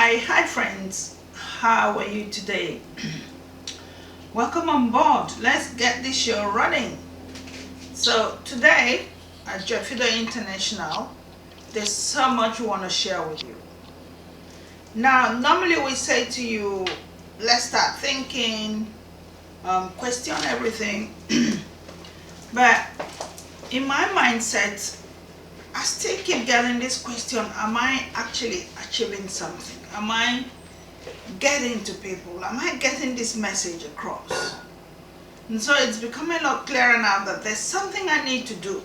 Hi friends, how are you today? Welcome on board. Let's get this show running. So today at PHIDO International, there's so much we want to share with you. Now, normally we say to you, let's start thinking, question everything. But in my mindset, I still keep getting this question, am I actually achieving something? Am I getting to people? Am I getting this message across? And so it's becoming a lot clearer now that there's something I need to do.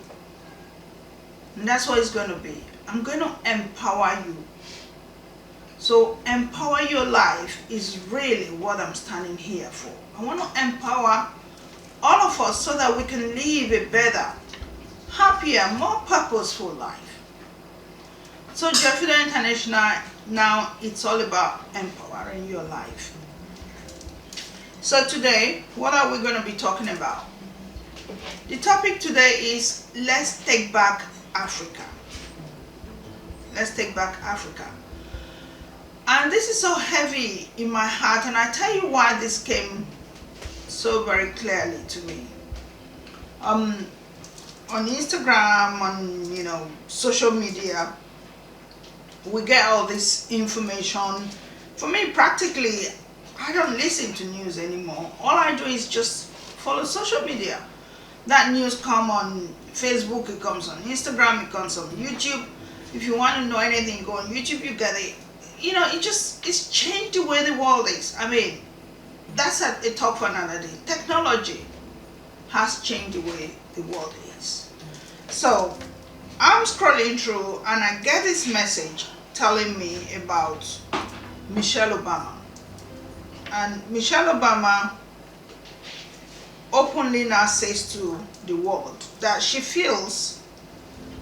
And that's what it's going to be. I'm going to empower you. So empower your life is really what I'm standing here for. I want to empower all of us so that we can live a better, happier, more purposeful life. So PHIDO International, now it's all about empowering your life. So today, what are we going to be talking about? The topic today is let's take back Africa. Let's take back Africa. And this is so heavy in my heart, and I tell you why this came so very clearly to me. On Instagram, on social media, we get all this information. For me, practically, I don't listen to news anymore. All I do is just follow social media. That news comes on Facebook, it comes on Instagram, it comes on YouTube. If you want to know anything, go on YouTube, you get it. It's changed the way the world is. I mean, that's a talk for another day. Technology has changed the way the world is. So I'm scrolling through and I get this message telling me about Michelle Obama. And Michelle Obama openly now says to the world that she feels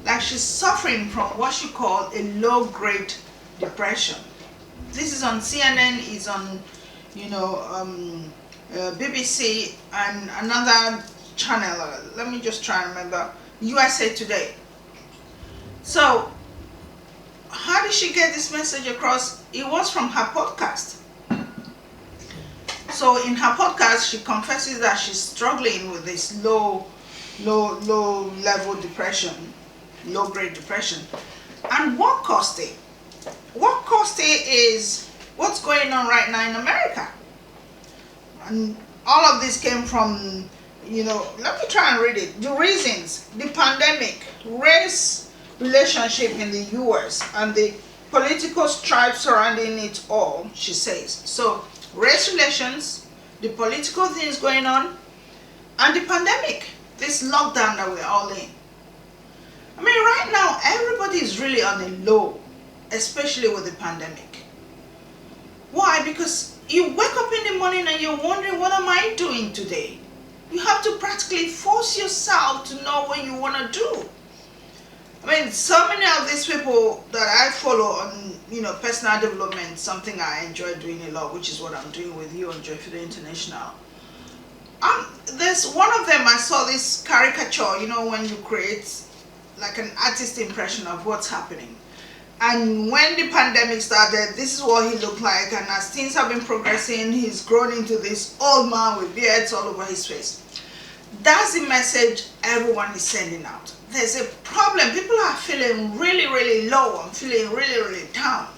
like she's suffering from what she called a low-grade depression. This is on CNN, it's on BBC and another channel. Let me just try and remember. USA Today. So how did she get this message across? It was from her podcast. So in her podcast, she confesses that she's struggling with this low level depression, low grade depression. And what caused it? What caused it is what's going on right now in America. And all of this came from, let me try and read it. The reasons: the pandemic, race relationship in the US, and the political strife surrounding it all, she says. So, race relations, the political things going on, and the pandemic, this lockdown that we're all in. I mean, right now, everybody is really on a low, especially with the pandemic. Why? Because you wake up in the morning and you're wondering, what am I doing today? You have to practically force yourself to know what you want to do. I mean, so many of these people that I follow on, personal development, something I enjoy doing a lot, which is what I'm doing with you on PHIDO International. There's one of them, I saw this caricature, when you create like an artist impression of what's happening. And when the pandemic started, this is what he looked like. And as things have been progressing, he's grown into this old man with beards all over his face. That's the message everyone is sending out. There's a problem. People are feeling really, really low and feeling really, really down.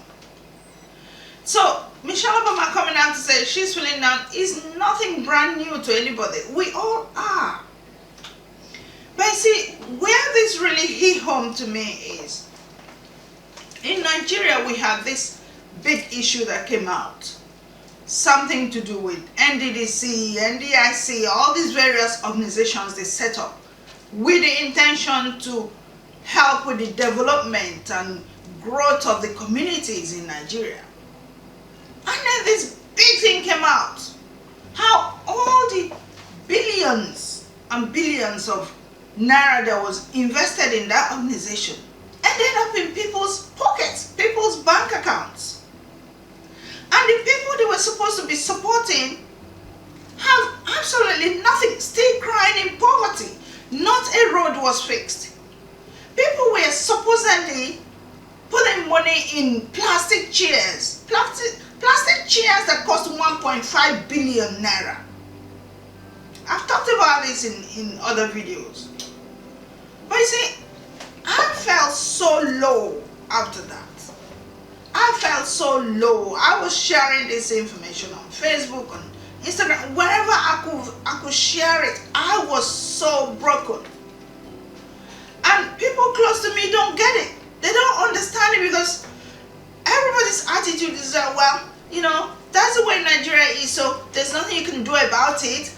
So Michelle Obama coming out to say she's feeling down is nothing brand new to anybody. We all are. But you see, where this really hit home to me is, in Nigeria, we have this big issue that came out. Something to do with NDDC, NDIC, all these various organizations they set up with the intention to help with the development and growth of the communities in Nigeria. And then this big thing came out. How all the billions and billions of naira that was invested in that organization ended up in people's pockets, people's bank accounts. And the people they were supposed to be supporting have absolutely nothing, still crying in poverty. Not a road was fixed. People were supposedly putting money in plastic chairs. Plastic chairs that cost 1.5 billion naira. I've talked about this in other videos. But you see, I felt so low after that. I felt so low. I was sharing this information on Facebook, on Instagram, wherever I could share it. I was so broken. And people close to me don't get it. They don't understand it because everybody's attitude is that, well, you know, that's the way Nigeria is, so there's nothing you can do about it.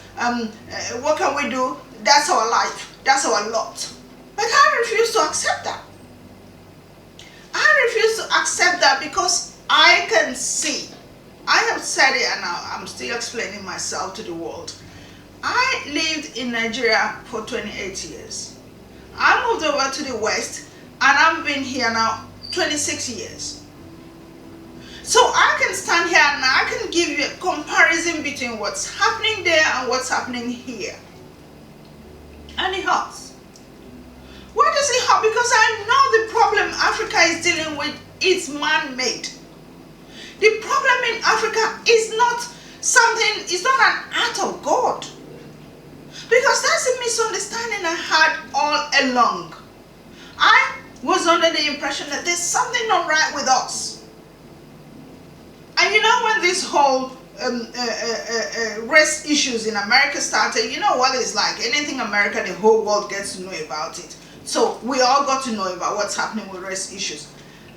What can we do? That's our life. That's our lot. But I refuse to accept that. I refuse to accept that because I can see. I have said it and I'm still explaining myself to the world. I lived in Nigeria for 28 years. I moved over to the West and I've been here now 26 years. So I can stand here and I can give you a comparison between what's happening there and what's happening here. And it hurts. Why does it hurt? Because I know the problem Africa is dealing with is man-made. The problem in Africa is not something, it's not an act of God. Because that's a misunderstanding I had all along. I was under the impression that there's something not right with us. And you know, when this whole race issues in America started, you know what it's like. Anything America, the whole world gets to know about it. So we all got to know about what's happening with race issues.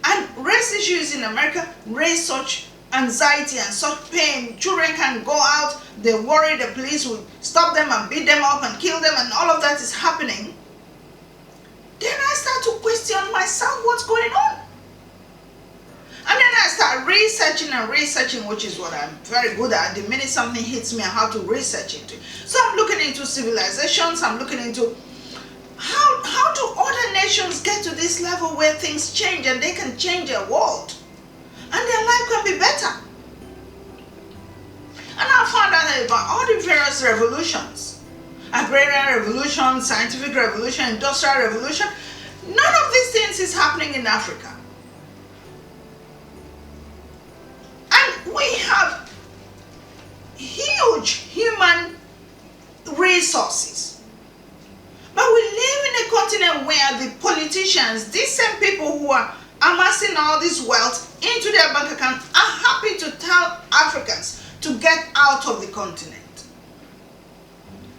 And race issues in America raise such anxiety and such pain. Children can go out, they worry the police will stop them and beat them up and kill them, and all of that is happening. Then I start to question myself, what's going on? And then I start researching and researching, which is what I'm very good at. The minute something hits me, I have to research into it. So I'm looking into civilizations, I'm looking into how do other nations get to this level where things change and they can change their world and their life can be better. And I found out about all the various revolutions. Agrarian revolution, scientific revolution, industrial revolution. None of these things is happening in Africa. And we have huge human resources. But we live in a continent where the politicians, these same people who are amassing all this wealth into their bank account, are happy to tell Africans to get out of the continent.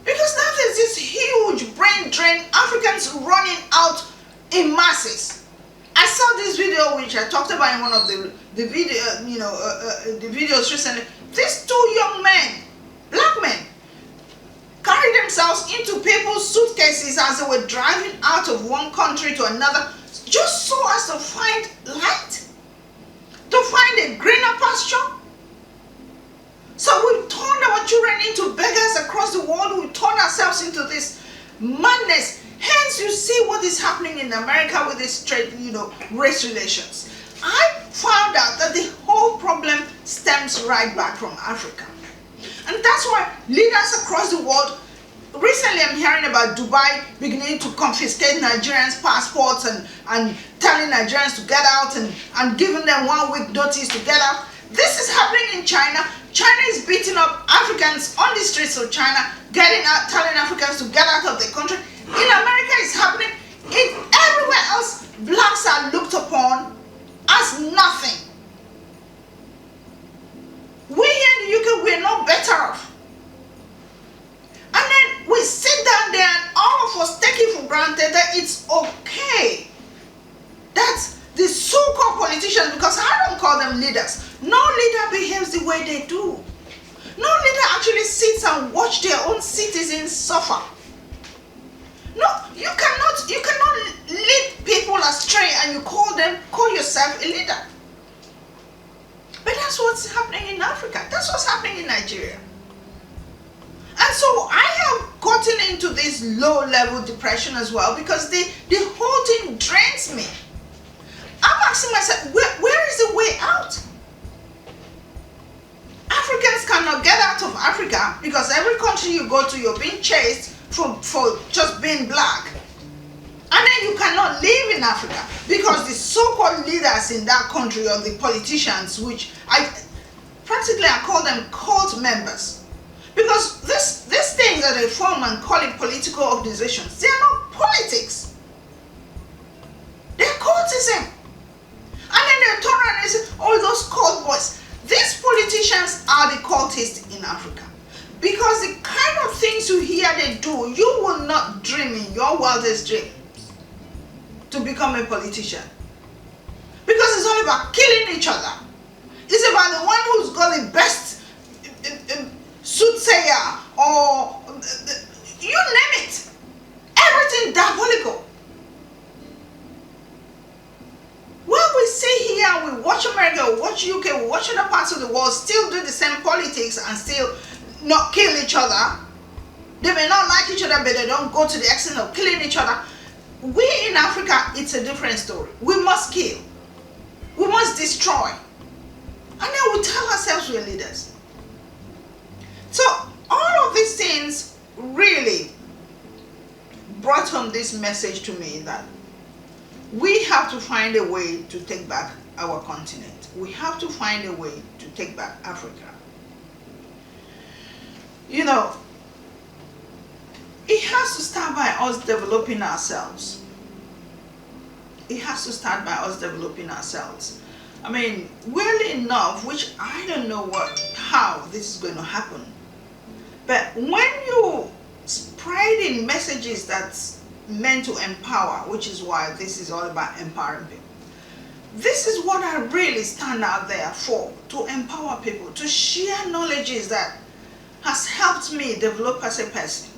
Because now there's this huge brain drain, Africans running out in masses. I saw this video which I talked about in one of the videos recently. These two young men, black men, carried themselves into people's suitcases as they were driving out of one country to another, just so as to find light, to find a greener pasture. So we turned our children into beggars across the world. We turned ourselves into this madness. Hence, you see what is happening in America with this trade, race relations. I found out that the whole problem stems right back from Africa. And that's why leaders across the world, recently I'm hearing about Dubai beginning to confiscate Nigerians' passports and telling Nigerians to get out and giving them 1 week notice to get out. This is happening in China. China is beating up Africans on the streets of China, getting out, telling Africans to get out of the country. In America it's happening. Everywhere else, blacks are looked upon as nothing. We here in the UK, we're no better off. And then we sit down there and all of us take it for granted that it's okay. That's the so-called politicians, because I don't call them leaders. No leader behaves the way they do. No leader actually sits and watch their own citizens suffer. No, you cannot lead people astray and you call yourself a leader. But that's what's happening in Africa. That's what's happening in Nigeria. And so I have gotten into this low-level depression as well, because the whole thing drains me. I'm asking myself, where is the way out? Africans cannot get out of Africa because every country you go to, you're being chased for just being black. And And then you cannot live in Africa because the so-called leaders in that country, or the politicians, which I call them cult members, because these things that they form and call it political organizations, they are not politics. They're cultism. And then they turn around and say, oh, those cult boys. These politicians are the cultists in Africa. Because the kind of things you hear they do, you will not dream in your wildest dreams to become a politician. Because it's all about killing each other. It's about the one who's got the best soothsayer, or you name it. Everything diabolical. Well, we sit here, we watch America, we watch UK, we watch other parts of the world still do the same politics and still not kill each other. They may not like each other, but they don't go to the extent of killing each other. We in Africa, it's a different story. We must kill. We must destroy. And then we tell ourselves we're leaders. So all of these things really brought home this message to me that we have to find a way to take back our continent. We have to find a way to take back Africa. You know, it has to start by us developing ourselves. It has to start by us developing ourselves. I mean, weirdly enough, which I don't know how this is going to happen, but when you spreading messages that's meant to empower, which is why this is all about empowering people, this is what I really stand out there for, to empower people, to share knowledges that has helped me develop as a person.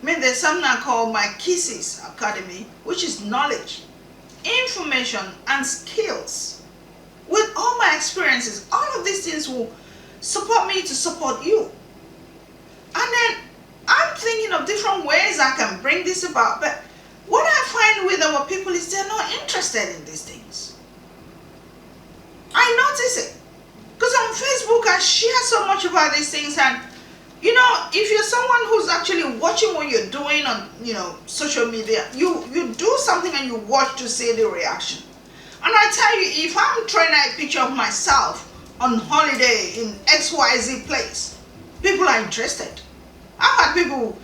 I mean, there's something I call my Kisses Academy, which is knowledge, information, and skills. With all my experiences, all of these things will support me to support you. And then I'm thinking of different ways I can bring this about, but what I find with our people is they're not interested in these things. I notice it. Because on Facebook I share so much about these things, and you know, if you're someone who's actually watching what you're doing on, you know, social media, you do something and you watch to see the reaction. And I tell you, if I'm throwing a picture of myself on holiday in XYZ place, people are interested. I've had people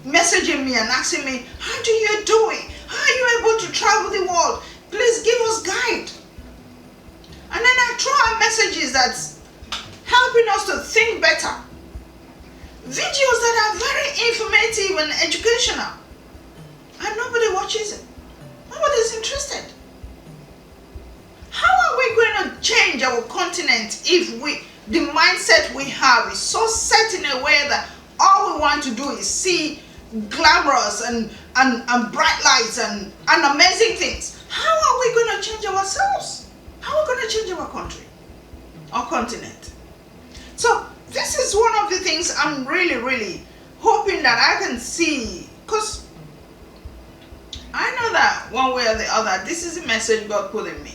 messaging me and asking me, how do you do it? How are you able to travel the world? Please give us guide. And then I throw out messages that's helping us to think better. Videos that are very informative and educational. And nobody watches it. Nobody's interested. How are we going to change our continent if the mindset we have is so set in a way that all we want to do is see glamorous and bright lights and amazing things? How are we going to change ourselves? How are we going to change our country, our continent? So this is one of the things I'm really, really hoping that I can see, because I know that one way or the other, this is a message God put in me.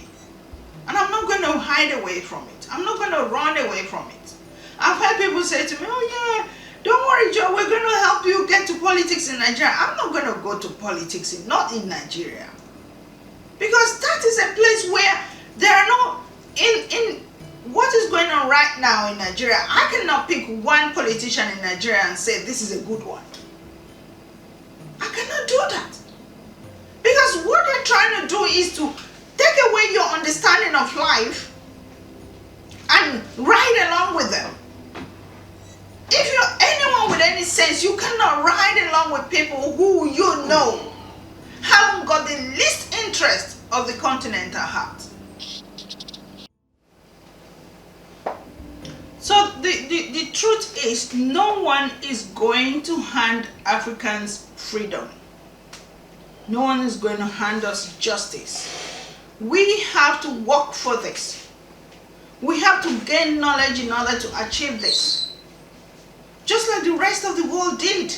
And I'm not going to hide away from it. I'm not going to run away from it. I've had people say to me, oh yeah, don't worry, Joe, we're going to help you get to politics in Nigeria. I'm not going to go to politics, not in Nigeria. Because that is a place where there are no, in what is going on right now in Nigeria, I cannot pick one politician in Nigeria and say this is a good one. I cannot do that. Because what they're trying to do is to take away your understanding of life and ride along with them. If you're anyone with any sense, you cannot ride along with people who you know haven't got the least interest of the continent at heart. So the truth is, no one is going to hand Africans freedom. No one is going to hand us justice. We have to work for this. We have to gain knowledge in order to achieve this. Just like the rest of the world did.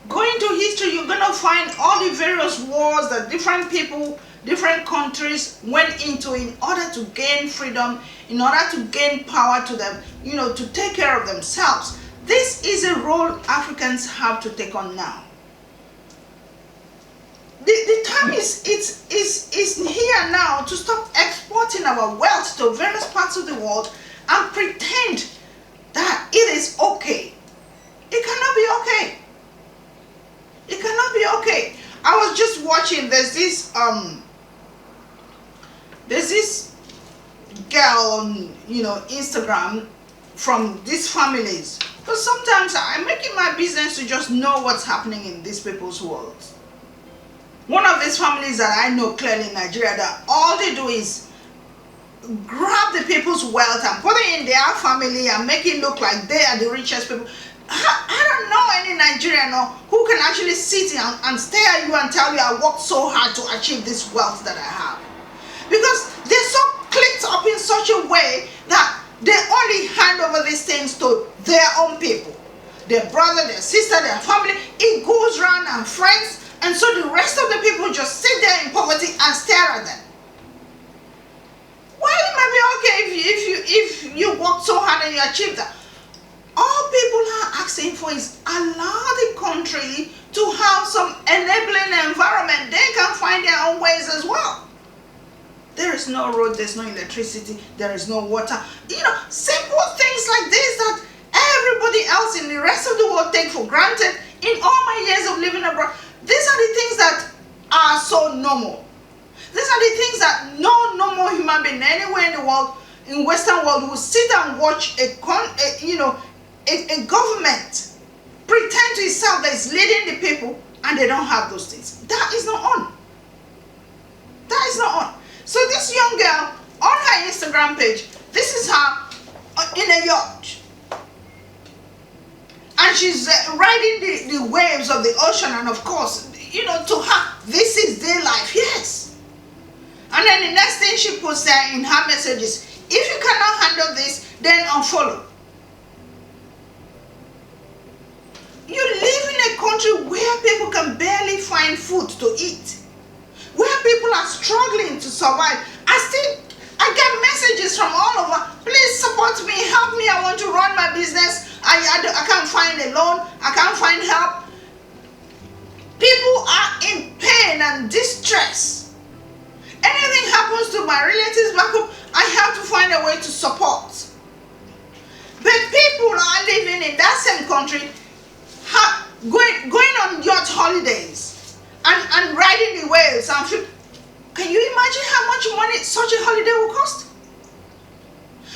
Go into history, you're going to find all the various wars that different people, different countries went into in order to gain freedom, in order to gain power to them, to take care of themselves. This is a role Africans have to take on now. the time is here now to stop exporting our wealth to various parts of the world and pretend that it is okay. It cannot be okay. It cannot be okay. I was just watching, there's this girl on Instagram from these families. Because sometimes I make it my business to just know what's happening in these people's worlds. One of these families that I know clearly in Nigeria, that all they do is grab the people's wealth and put it in their family and make it look like they are the richest people. I don't know any Nigerian who can actually sit and stare at you and tell you, I worked so hard to achieve this wealth that I have. Because they're so clicked up in such a way that they only hand over these things to their own people. Their brother, their sister, their family. It goes around and friends. And so the rest of the people just sit there in poverty and stare at them. Well, it might be okay if you work so hard and you achieve that. All people are asking for is allow the country to have some enabling environment. They can find their own ways as well. There is no road, there's no electricity, there is no water. Simple things like this that everybody else in the rest of the world take for granted. In all my years of living abroad, these are the things that are so normal. These are the things that no normal human being anywhere in the world, in Western world, will sit and watch a government pretend to itself that it's leading the people and they don't have those things. That is not on. That is not on. So this young girl on her Instagram page, this is her in a yacht. And she's riding the waves of the ocean, and of course, to her, this is their life, yes. And then the next thing she puts there in her messages, if you cannot handle this, then unfollow. You live in a country where people can barely find food to eat, where people are struggling to survive. I get messages from all over, please support me, help me, I want to run my business. I can't find a loan, I can't find help. People are in pain and distress. Anything happens to my relatives back home, I have to find a way to support. But people are living in that same country, going on yacht holidays and riding the waves. Can you imagine how much money such a holiday will cost?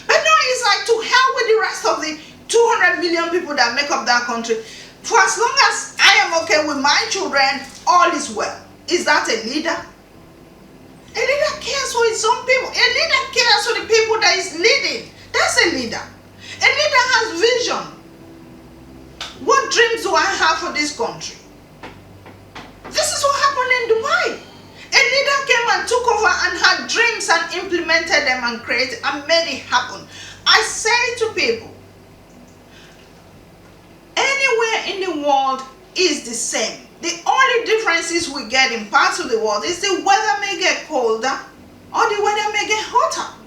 But no, it's like to hell with the rest of the 200 million people that make up that country. For as long as I am okay with my children, all is well. Is that a leader? A leader cares for his own people. A leader cares for the people that is leading. That's a leader. A leader has vision. What dreams do I have for this country? This is what happened in Dubai. A leader came and took over and had dreams and implemented them and created and made it happen. I say to people, anywhere in the world is the same. The only differences we get in parts of the world is the weather may get colder or the weather may get hotter.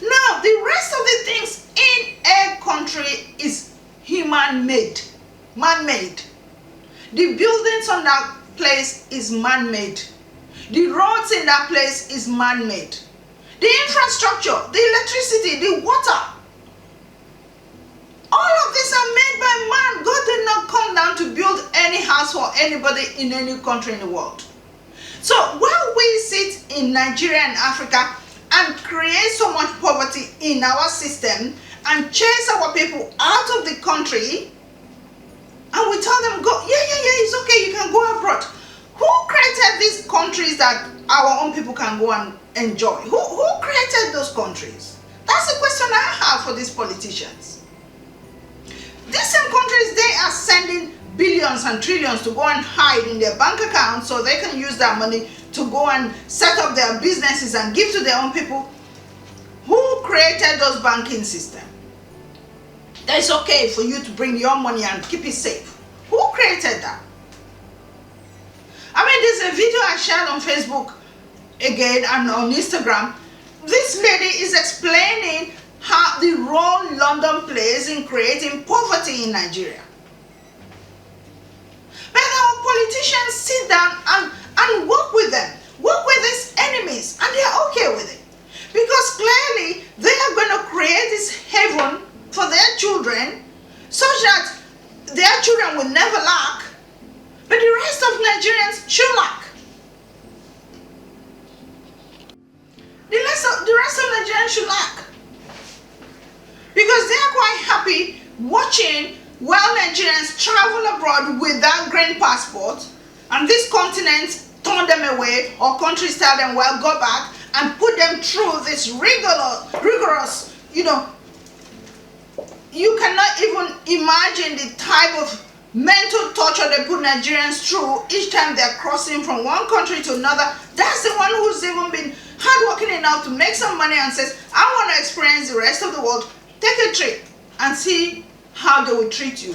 Now, the rest of the things in a country is human-made, man-made. The buildings on that place is man-made. The roads in that place is man-made. The infrastructure, the electricity, the water, all of these are made by man. God did not come down to build any house for anybody in any country in the world. So while we sit in Nigeria and Africa and create so much poverty in our system and chase our people out of the country, and we tell them, go, yeah, it's okay, you can go abroad. Who created these countries that our own people can go and enjoy? Who created those countries? That's the question I have for these politicians. These same countries, they are sending billions and trillions to go and hide in their bank accounts so they can use that money to go and set up their businesses and give to their own people. Who created those banking systems? That it's okay for you to bring your money and keep it safe. Who created that? I mean, there's a video I shared on Facebook again and on Instagram. This lady is explaining how the role London plays in creating poverty in Nigeria. But our politicians sit down and work with them. Work with these enemies, and they are okay with it. Because clearly they are going to create this heaven for their children such that their children will never lack, but the rest of Nigerians should lack. The rest of Nigerians should lack. Because they are quite happy watching while Nigerians travel abroad without green passport, and this continent turn them away, or countries tell them, well, go back, and put them through this rigorous, you cannot even imagine the type of mental torture they put Nigerians through each time they're crossing from one country to another. That's the one who's even been hardworking enough to make some money and says, I want to experience the rest of the world. Take a trip and see how they will treat you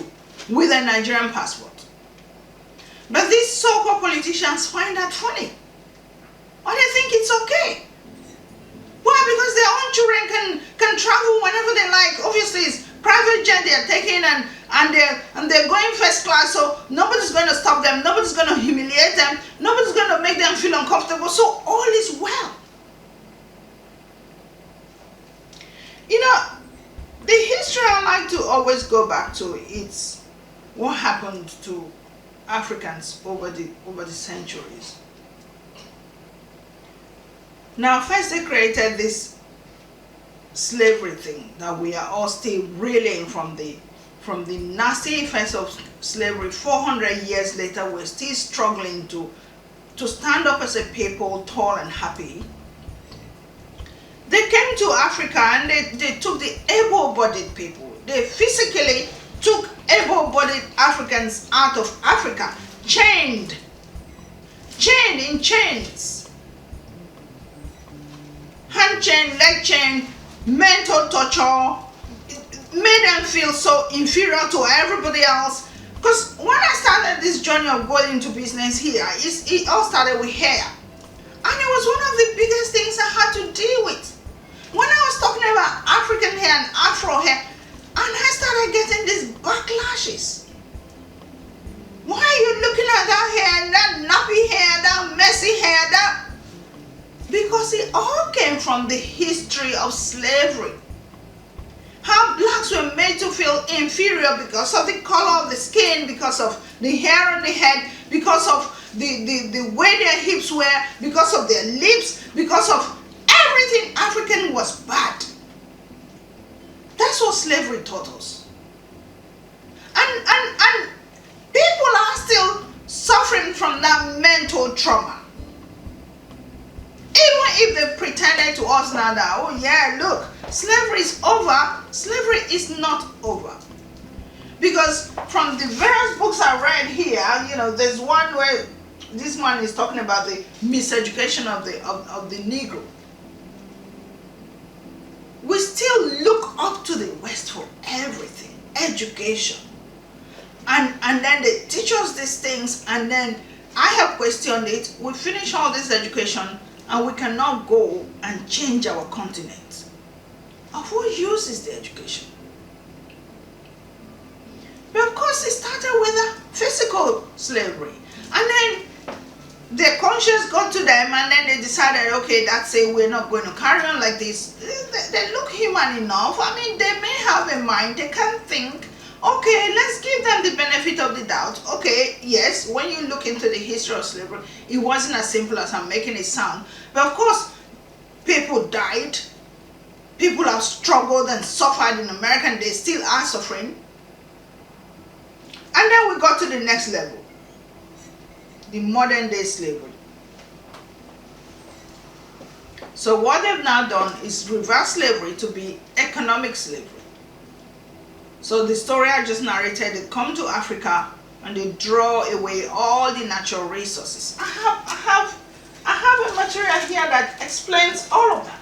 with a Nigerian passport. But these so-called politicians find that funny. Or they think it's okay. Why? Because their own children can travel whenever they like. Obviously, it's private jet they are taking, and they're going first class, so nobody's going to stop them. Nobody's going to humiliate them. Nobody's going to make them feel uncomfortable. So all is well. The history I like to always go back to is what happened to Africans over the centuries. Now, first they created this slavery thing that we are all still reeling from the nasty effects of slavery. 400 years later, we're still struggling to stand up as a people, tall and happy. They came to Africa and they took the able-bodied people. They physically took able-bodied Africans out of Africa, chained in chains. Hand chain, leg chain, mental torture, made them feel so inferior to everybody else. Because when I started this journey of going into business here, it all started with hair. And it was one of the biggest things I had to deal with. When I was talking about African hair and Afro hair, and I started getting these backlashes. Why are you looking at that hair, that nappy hair, that messy hair, because it all came from the history of slavery. How blacks were made to feel inferior because of the color of the skin, because of the hair on the head, because of the way their hips were, because of their lips, because of everything African was bad. That's what slavery taught us. And people are still suffering from that mental trauma. Even if they pretended to us now that, oh yeah, look, slavery is over, slavery is not over. Because from the various books I read here, there's one where this man is talking about the miseducation of the Negro. We still look up to the West for everything, education. And then they teach us these things, and then I have questioned it. We finish all this education, and we cannot go and change our continent. Of who uses the education? But of course, it started with a physical slavery. And then their conscience got to them, and then they decided, okay, that's it, we're not going to carry on like this. They look human enough. I mean, they may have a mind, they can think. Okay, let's give them the benefit of the doubt. Okay, yes, when you look into the history of slavery, it wasn't as simple as I'm making it sound. But of course, people died. People have struggled and suffered in America, and they still are suffering. And then we got to the next level, the modern day slavery. So what they've now done is reverse slavery to be economic slavery. So the story I just narrated, they come to Africa and they draw away all the natural resources. I have a material here that explains all of that.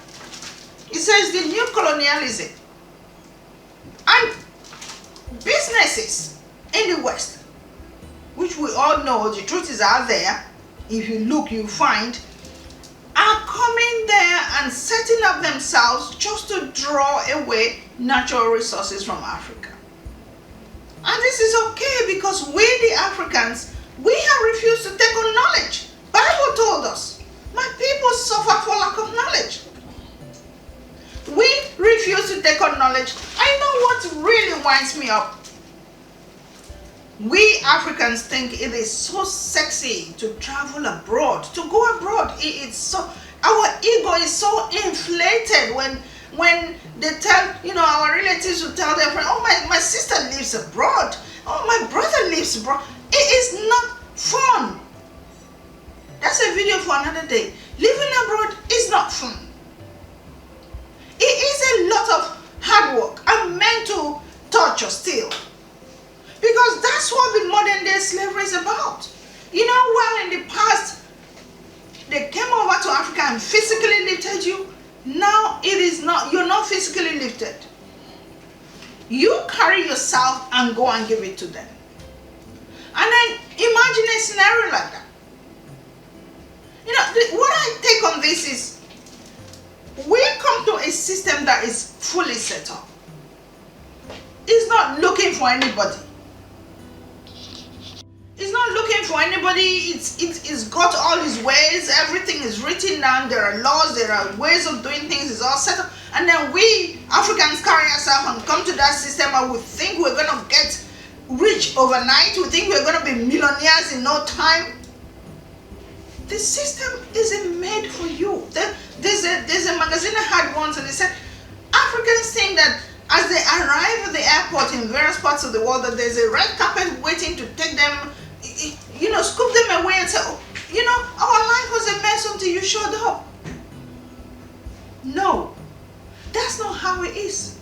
It says the new colonialism and businesses in the West, which we all know, the truth is out there, if you look you find, are coming there and setting up themselves just to draw away natural resources from Africa. And this is okay because we, the Africans, we have refused to take on knowledge. By told us, my people suffer for lack of knowledge. We refuse to take on knowledge. I know what really winds me up. We Africans think it is so sexy to travel abroad, to go abroad. It's so, our ego is so inflated when they tell, our relatives will tell their friends, oh, my sister lives abroad. Oh, my brother lives abroad. It is not fun. That's a video for another day. Living abroad is not fun. It is a lot of hard work and mental torture still. Because that's what the modern day slavery is about. While in the past they came over to Africa and physically lifted you, now it is not, you're not physically lifted. You carry yourself and go and give it to them. And then imagine a scenario like that. What I take on this is, we come to a system that is fully set up. It's not looking for anybody. It's not looking for anybody. It's got all its ways. Everything is written down. There are laws. There are ways of doing things. It's all set up. And then we Africans carry ourselves and come to that system and we think we're going to get rich overnight. We think we're going to be millionaires in no time. The system isn't made for you. There's a magazine I had once, and they said Africans think that as they arrive at the airport in various parts of the world, that there's a red carpet waiting to take them, scoop them away and say, our life was a mess until you showed up. No, that's not how it is.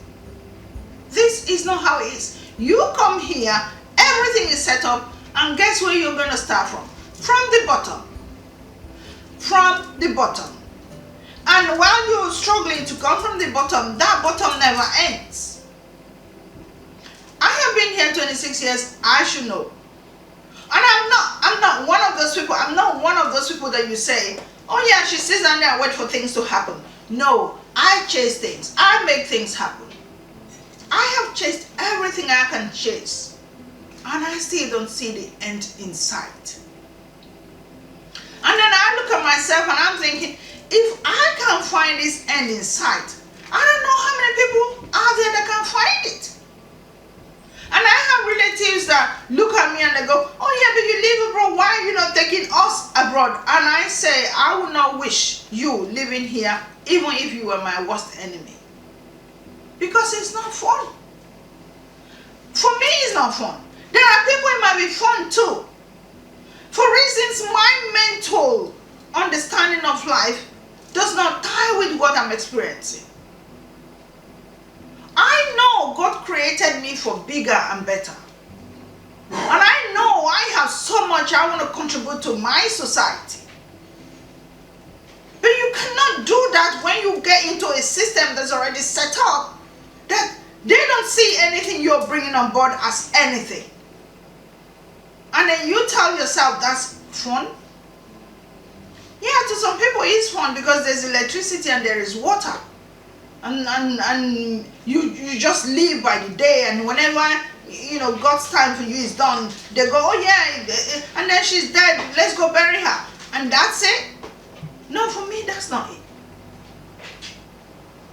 This is not how it is. You come here, everything is set up, and guess where you're going to start from? From the bottom. From the bottom. And while you're struggling to come from the bottom, that bottom never ends. I have been here 26 years, I should know. And I'm not one of those people. I'm not one of those people that you say, oh yeah, she sits down there and waits for things to happen. No, I chase things. I make things happen. I have chased everything I can chase. And I still don't see the end in sight. And then I look at myself and I'm thinking, if I can't find this end in sight, I don't know how many people out there that can find it. And I have relatives that look at me and they go, oh yeah, but you live abroad, why are you not taking us abroad? And I say, I would not wish you living here, even if you were my worst enemy. Because it's not fun. For me, it's not fun. There are people it might be fun too. For reasons my mental understanding of life does not tie with what I'm experiencing. I know God created me for bigger and better. And I know I have so much I want to contribute to my society. But you cannot do that when you get into a system that's already set up, that they don't see anything you're bringing on board as anything. And then you tell yourself that's fun. Yeah, to some people it's fun because there's electricity and there is water. And you just live by the day, and whenever God's time for you is done, they go, oh yeah, and then she's dead, let's go bury her. And that's it. No, for me that's not it.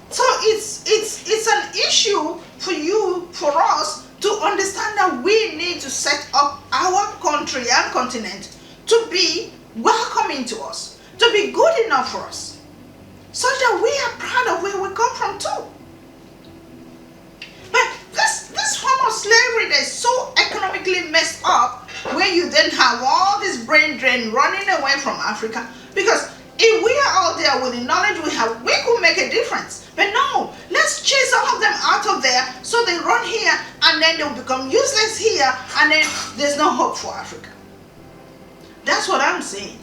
So it's an issue for us to understand that we need to set up our country and continent to be welcoming to us, to be good enough for us, so that we are proud of where we come from too. But this form of slavery that is so economically messed up, where you then have all this brain drain running away from Africa, because if we are out there with the knowledge we have, we could make a difference. But no, let's chase all of them out of there so they run here and then they'll become useless here, and then there's no hope for Africa. That's what I'm saying.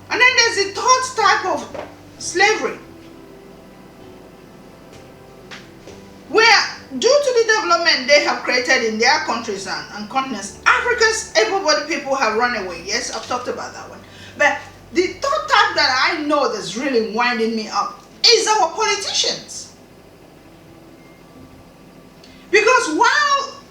And then there's the third type of slavery, where due to the development they have created in their countries and continents, Africa's able-bodied people have run away. Yes, I've talked about that one. But the third type that I know that's really winding me up is our politicians. Because while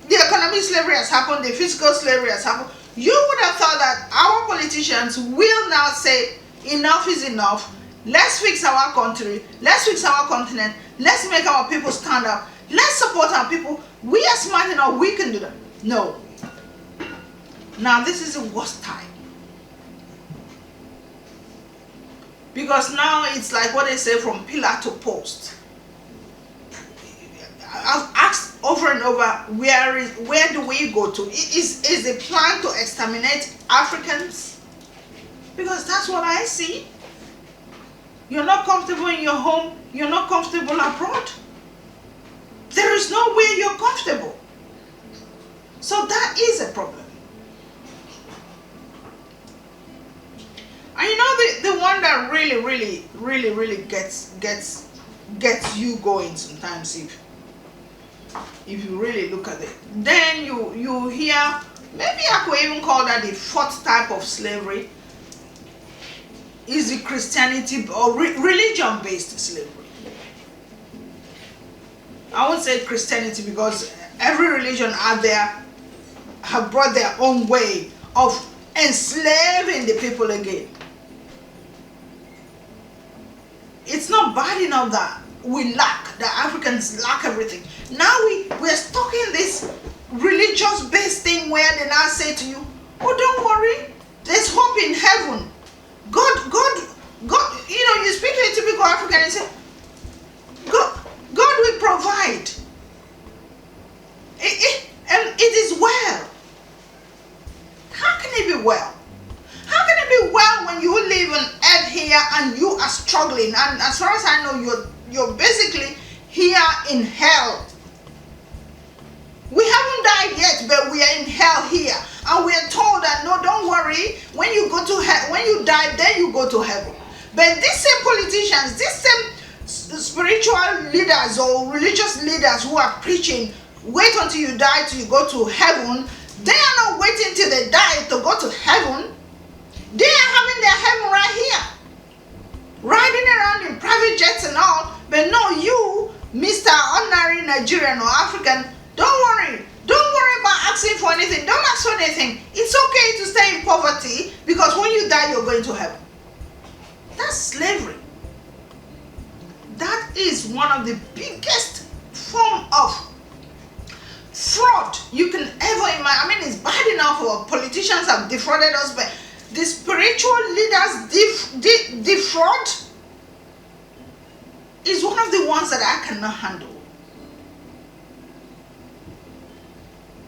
the economic slavery has happened, the physical slavery has happened, You would have thought that our politicians will now say, enough is enough. Let's fix our country. Let's fix our continent. Let's make our people stand up. Let's support our people. We are smart enough. We can do that. No. Now this is the worst time. Because now it's like what they say, from pillar to post. I've asked over and over, where do we go to? Is the plan to exterminate Africans? Because that's what I see. You're not comfortable in your home, you're not comfortable abroad. There is no way you're comfortable. So that is a problem. And you know, the one that really gets you going sometimes, if you really look at it, then you hear, maybe I could even call that the fourth type of slavery, is the Christianity or religion-based slavery. I won't say Christianity, because every religion out there have brought their own way of enslaving the people again. It's not bad enough that we lack, the Africans lack everything. Now we're stuck in this religious-based thing where they now say to you, oh, don't worry, there's hope in heaven. God, you know, you speak to a typical African and say, God will provide. And it is well. How can it be well? How can it be well when you live on earth here and you are struggling? And as far as I know, you're basically here in hell. We haven't died yet, but we are in hell here. And we are told that, no, don't worry, when you go to hell, when you die, then you go to heaven. But these same politicians, these same spiritual leaders or religious leaders who are preaching, wait until you die till you go to heaven, they are not waiting till they die to go to heaven. They are having their heaven right here, riding around in private jets and all. But no, you, Mr. Ordinary Nigerian or African, don't worry. Don't worry about asking for anything. Don't ask for anything. It's okay to stay in poverty, because when you die, you're going to heaven. That's slavery. That is one of the biggest form of fraud you can ever imagine. I mean, it's bad enough for politicians have defrauded us, but the spiritual leaders defraud is one of the ones that I cannot handle.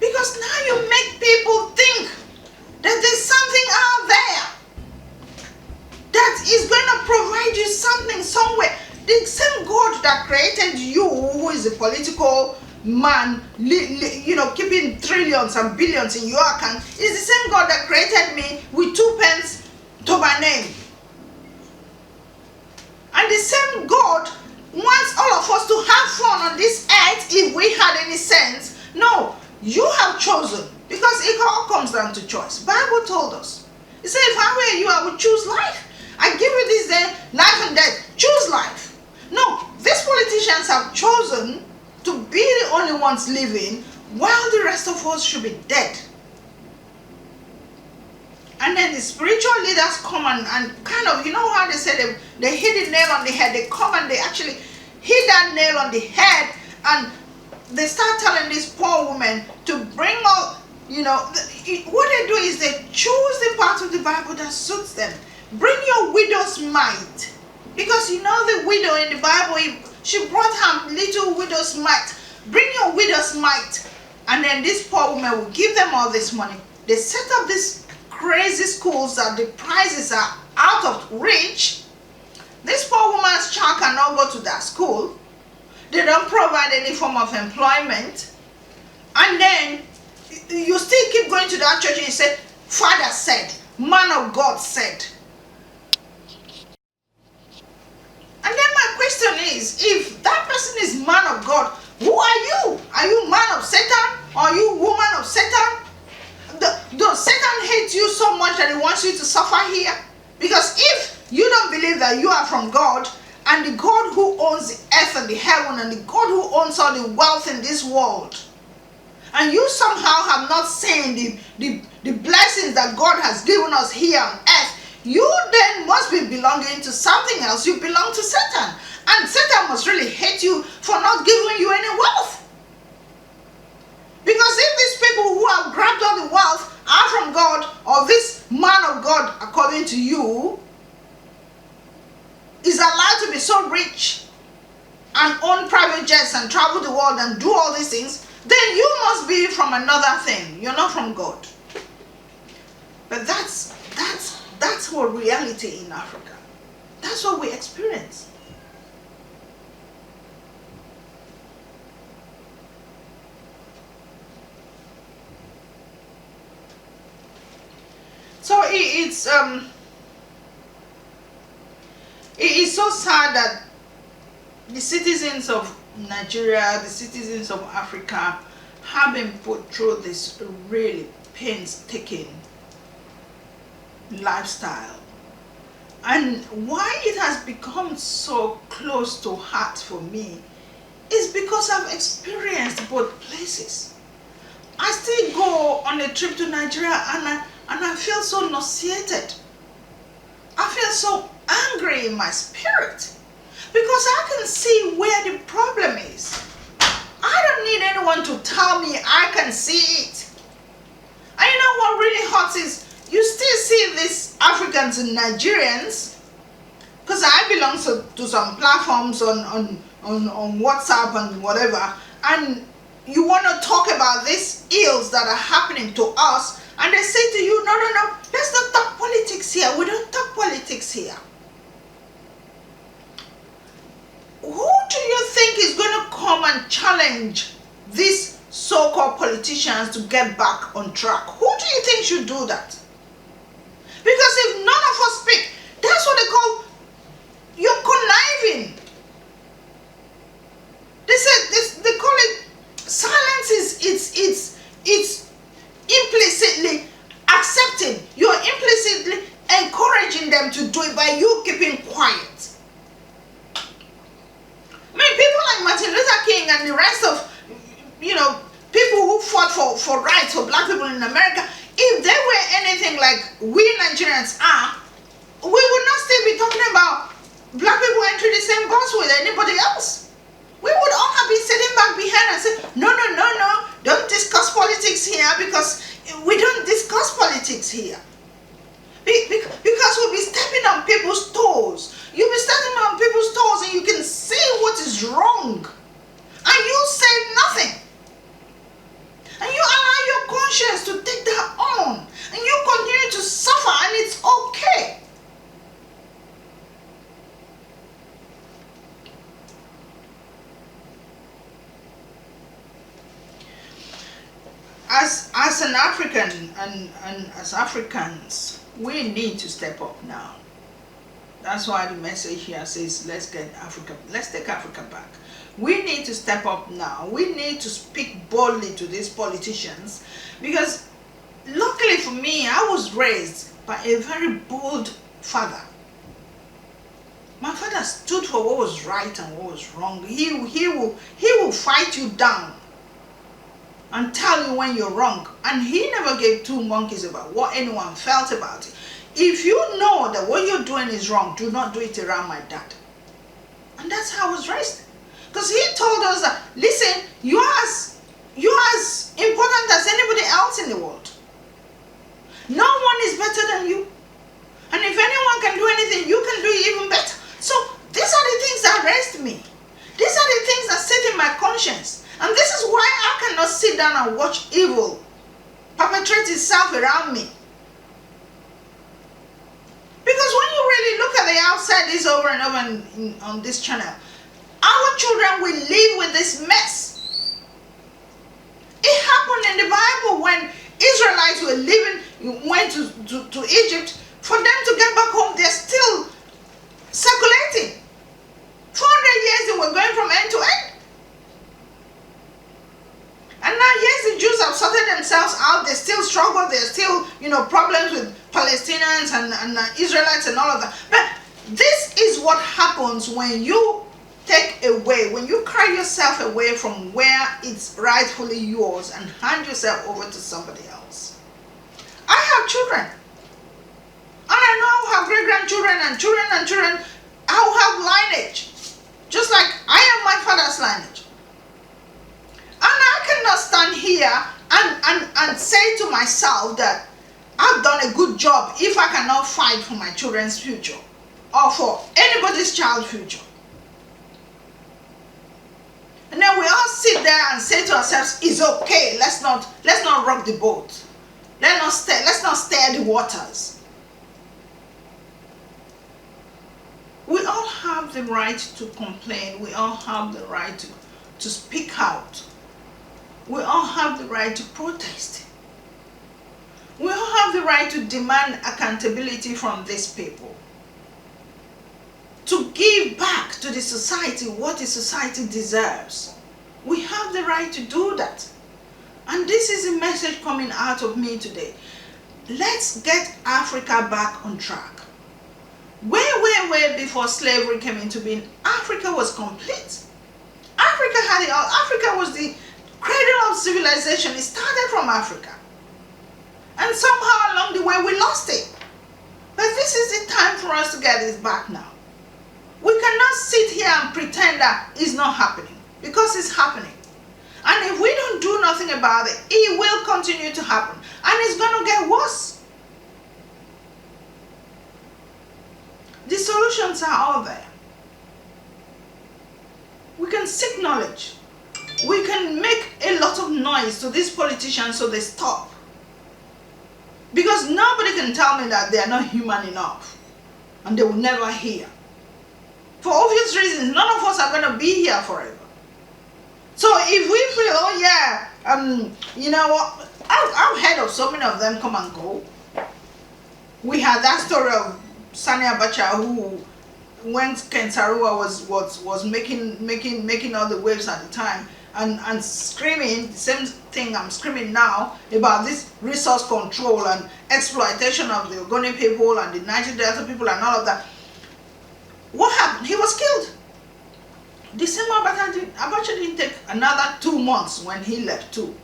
Because now you make people think that there's something out there that is going to provide you something somewhere. The same God that created you, who is a political man, you know, keeping trillions and billions in your account, is the same God that created me with 2 pence to my name. And the same God wants all of us to have fun on this earth if we had any sense. No, you have chosen, because it all comes down to choice. Bible told us. It said, if I were you, I would choose life. I give you this day, life and death. Choose life. No, these politicians have chosen to be the only ones living, while the rest of us should be dead. And then the spiritual leaders come and kind of, you know how they say they hit the nail on the head. They come and they actually hit that nail on the head, and they start telling this poor woman to bring out, you know, what they do is they choose the part of the Bible that suits them. Bring your widow's mite. Because you know the widow in the Bible, she brought her little widow's mite. Bring your widow's mite. And then this poor woman will give them all this money. They set up these crazy schools that the prices are out of reach. This poor woman's child cannot go to that school. They don't provide any form of employment. And then you still keep going to that church and you say, Father said, man of God said. And then my question is, if that person is man of God, who are you? Are you man of Satan? Or are you woman of Satan? Does Satan hate you so much that he wants you to suffer here? Because if you don't believe that you are from God, and the God who owns the earth and the heaven, and the God who owns all the wealth in this world, and you somehow have not seen the blessings that God has given us here on earth, you then must be belonging to something else. You belong to Satan, and Satan must really hate you for not giving you any wealth. Because if these people who have grabbed all the wealth are from God, or this man of God, according to you, is allowed to be so rich and own private jets and travel the world and do all these things, then you must be from another thing. You're not from God. But that's what reality in Africa. That's what we experience. So it is so sad that the citizens of Nigeria, the citizens of Africa, have been put through this really painstaking lifestyle. And why it has become so close to heart for me is because I've experienced both places. I still go on a trip to Nigeria and I feel so nauseated. I feel so angry in my spirit because I can see where the problem is. I don't need anyone to tell me, I can see it. And you know what really hurts is you still see these Africans and Nigerians, because I belong to some platforms on WhatsApp and whatever, and you want to talk about these ills that are happening to us, and they say to you, no, let's not talk politics here. We don't talk politics here. Who do you think is going to come and challenge these so-called politicians to get back on track? Who do you think should do that? Because if none of us speak, that's what they call, you're conniving. They call it silence. It's implicitly accepting. You're implicitly encouraging them to do it by you keeping quiet. I mean, people like Martin Luther King and the rest of, people who fought for rights for black people in America, if they were anything like we Nigerians are, we would not still be talking about black people entering the same bus with anybody else. We would all have been sitting back behind and say, no, don't discuss politics here, because we don't discuss politics here. Because we'll be stepping on people's toes. You'll be stepping on people's toes and you can see what is wrong. And you say nothing. And you allow your conscience to take that on. And you continue to suffer, and it's okay. As an African and as Africans, we need to step up now. That's why the message here says, let's take Africa back. We need to step up now. We need to speak boldly to these politicians, because luckily for me, I was raised by a very bold father. My father stood for what was right and what was wrong. He will fight you down and tell you when you're wrong. And he never gave two monkeys about what anyone felt about it. If you know that what you're doing is wrong, do not do it around my dad. And that's how I was raised. Because he told us that, listen, you're as important as anybody else in the world. No one is better than you. And if anyone can do anything, you can do it even better. So these are the things that raised me. These are the things that sit in my conscience. And this is why I cannot sit down and watch evil perpetrate itself around me. Because when you really look at the outside, this over and over on this channel, our children will live with this mess. It happened in the Bible when Israelites went to Egypt. For them to get back home, they're still circulating. 400 years they were going from end to end. And now, yes, the Jews have sorted themselves out. They still struggle. There's still, problems with Palestinians and Israelites and all of that. But this is what happens when you take away, when you carry yourself away from where it's rightfully yours and hand yourself over to somebody else. I have children. And I know I'll have great-grandchildren and children and children. I'll have lineage. Just like I am my father's lineage. And I cannot stand here and say to myself that I've done a good job if I cannot fight for my children's future or for anybody's child's future. And then we all sit there and say to ourselves, it's okay, let's not rock the boat. Let's not stir the waters. We all have the right to complain. We all have the right to speak out. We all have the right to protest. We all have the right to demand accountability from these people. To give back to the society what the society deserves. We have the right to do that. And this is a message coming out of me today. Let's get Africa back on track. Way before slavery came into being, Africa was complete. Africa had it all. Africa was the cradle of civilization. It started from Africa. And somehow along the way we lost it. But this is the time for us to get it back now. We cannot sit here and pretend that it's not happening, because it's happening. And if we don't do nothing about it, it will continue to happen. And it's going to get worse. The solutions are all there. We can seek knowledge. We can make a lot of noise to these politicians so they stop. Because nobody can tell me that they are not human enough. And they will never hear. For obvious reasons, none of us are going to be here forever. So if we feel, oh yeah, you know what, I've heard of so many of them come and go. We had that story of Sani Abacha, who, when Ken Sarua was making all the waves at the time, and screaming the same thing I'm screaming now about this resource control and exploitation of the Ogoni people and the Niger Delta people and all of that. What happened? He was killed. The same Abacha didn't take another 2 months when he left too.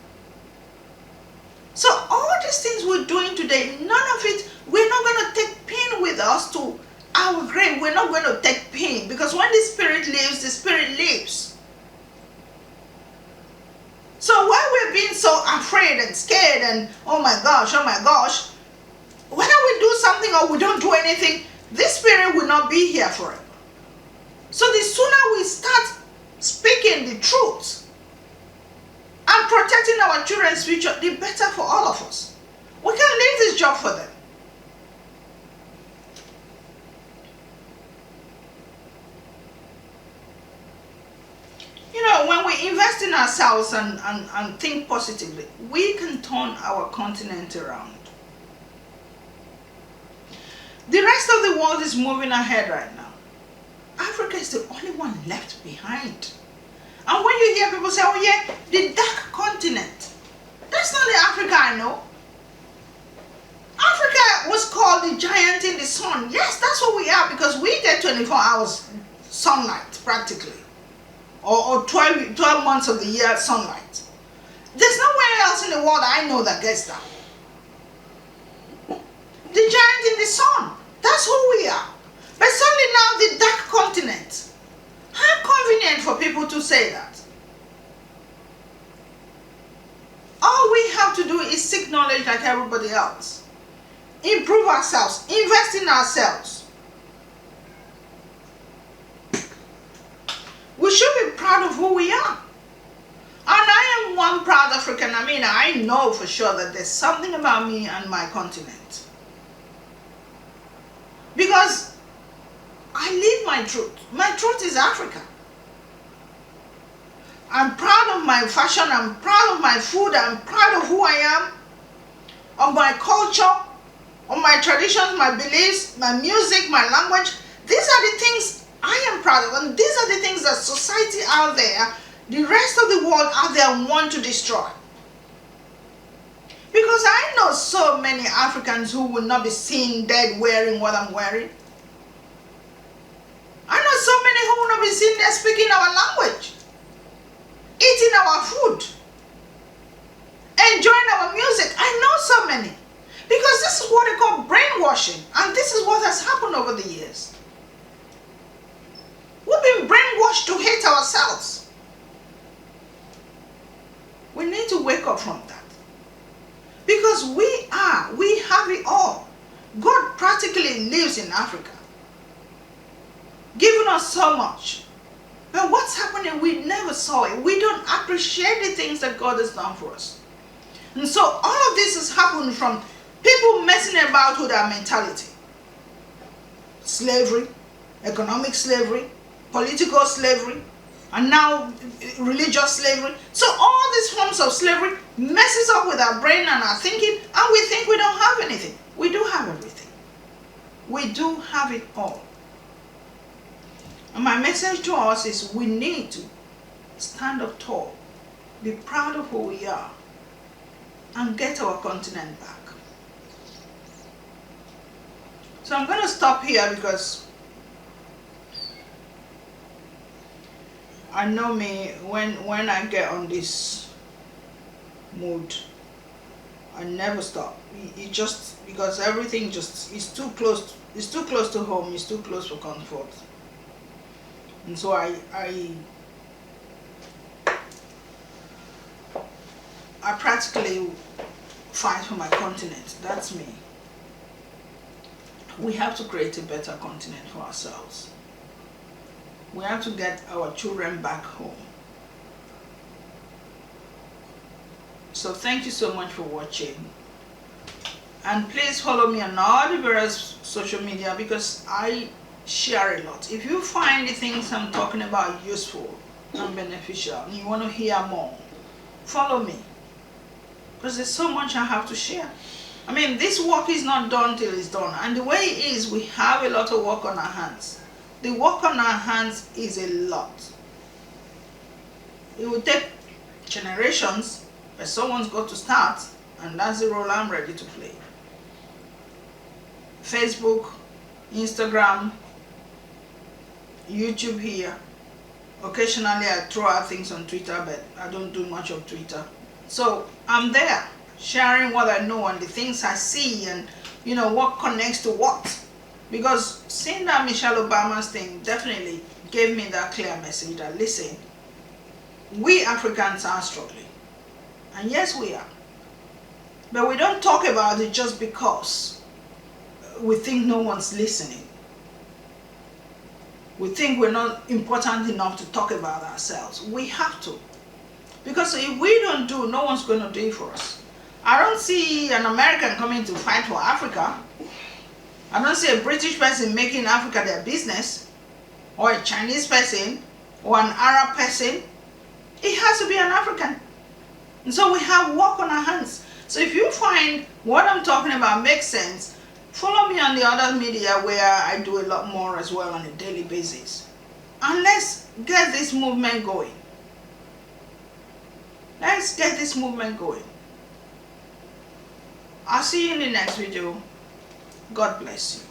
So all these things we're doing today, none of it, we're not going to take pain with us to our grave. We're not going to take pain, because when the spirit lives, the spirit lives. So why we're being so afraid and scared and oh my gosh, whether we do something or we don't do anything, this spirit will not be here forever. So the sooner we start speaking the truth and protecting our children's future, the better for all of us. We can leave this job for them. You know, when we invest in ourselves and think positively, we can turn our continent around. The rest of the world is moving ahead right now. Africa is the only one left behind. And when you hear people say, oh yeah, the dark continent, that's not the Africa I know. Africa was called the giant in the sun. Yes, that's what we are, because we get 24 hours sunlight practically. Or 12 months of the year sunlight. There's nowhere else in the world I know that gets that. The giant in the sun, that's who we are. But suddenly now the dark continent. How convenient for people to say that. All we have to do is seek knowledge like everybody else. Improve ourselves, invest in ourselves. We should be proud of who we are. And I am one proud African. I mean, I know for sure that there's something about me and my continent. Because I live my truth. My truth is Africa. I'm proud of my fashion. I'm proud of my food. I'm proud of who I am, of my culture, of my traditions, my beliefs, my music, my language. These are the things I am proud of, and these are the things that society out there, the rest of the world out there want to destroy. Because I know so many Africans who will not be seen dead wearing what I'm wearing. I know so many who will not be sitting there speaking our language, eating our food, enjoying our music. I know so many. Because this is what they call brainwashing. And this is what has happened over the years. We've been brainwashed to hate ourselves. We need to wake up from that. Because we have it all. God practically lives in Africa, giving us so much. But what's happening? We never saw it. We don't appreciate the things that God has done for us. And so all of this has happened from people messing about with our mentality. Slavery, economic slavery, political slavery, and now religious slavery. So all these forms of slavery messes up with our brain and our thinking, and we think we don't have anything. We do have everything. We do have it all. And my message to us is we need to stand up tall, be proud of who we are, and get our continent back. So I'm going to stop here because I know me, when I get on this mood, I never stop. It just, because everything just is too close to home, it's too close for comfort. And so I practically fight for my continent. That's me. We have to create a better continent for ourselves. We have to get our children back home. So thank you so much for watching. And please follow me on all the various social media because I share a lot. If you find the things I'm talking about useful and beneficial and you want to hear more, follow me. Because there's so much I have to share. I mean, this work is not done till it's done. And the way it is, we have a lot of work on our hands. The work on our hands is a lot. It will take generations, but someone's got to start, and that's the role I'm ready to play. Facebook, Instagram, YouTube here. Occasionally I throw out things on Twitter, but I don't do much of Twitter. So I'm there, sharing what I know and the things I see, and you know what connects to what. Because seeing that Michelle Obama's thing definitely gave me that clear message that listen, we Africans are struggling. And yes, we are. But we don't talk about it just because we think no one's listening. We think we're not important enough to talk about ourselves. We have to. Because if we don't do, no one's going to do it for us. I don't see an American coming to fight for Africa. I don't see a British person making Africa their business, or a Chinese person, or an Arab person. It has to be an African. And so we have work on our hands. So if you find what I'm talking about makes sense, follow me on the other media where I do a lot more as well on a daily basis. And let's get this movement going. Let's get this movement going. I'll see you in the next video. God bless you.